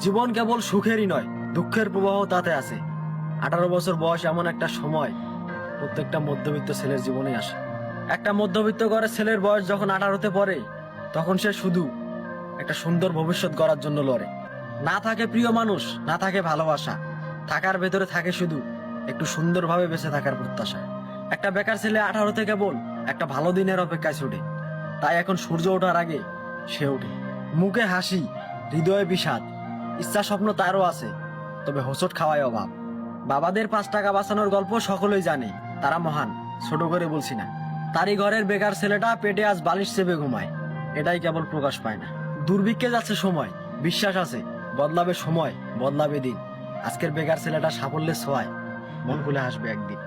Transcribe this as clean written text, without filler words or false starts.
জীবন কেবল সুখেরই নয়, দুঃখের প্রবাহ তাতে আছে। 18 বছর বয়স এমন একটা সময় প্রত্যেকটা মধ্যবিত্ত ছেলের জীবনে আসে। একটা মধ্যবিত্ত ঘরের ছেলের বয়স যখন 18তে পড়ে, তখন সে শুধু একটা সুন্দর ভবিষ্যৎ গড়ার জন্য লড়ে। না থাকে প্রিয় মানুষ, না থাকে ভালোবাসা, থাকার ভেতরে থাকে শুধু একটু সুন্দরভাবে বেঁচে থাকার প্রত্যাশা। একটা বেকার ছেলে 18 থেকে কেবল একটা ভালো দিনের অপেক্ষায় ছুটে। তাই এখন সূর্য ওঠার আগে সে ওঠে। মুখে হাসি, হৃদয়ে বিষাদ, ইচ্ছা স্বপ্ন তারও আছে, তবে হোঁচট খাওয়ায় অভাব। বাবাদের 5 টাকা বাঁচানোর গল্প সকলেই জানে, তারা মহান, ছোট করে বলছি না। তারই ঘরের বেকার ছেলেটা পেটে আজ বালিশ চেপে ঘুমায়, এটাই কেবল প্রকাশ পায় না। দুর্ভিক্ষে যাচ্ছে সময়, বিশ্বাস আছে বদলাবে সময়, বদলাবে দিন। আজকের বেকার ছেলেটা সাফল্যের ছোঁয়ায় মন খুলে হাসবে একদিন।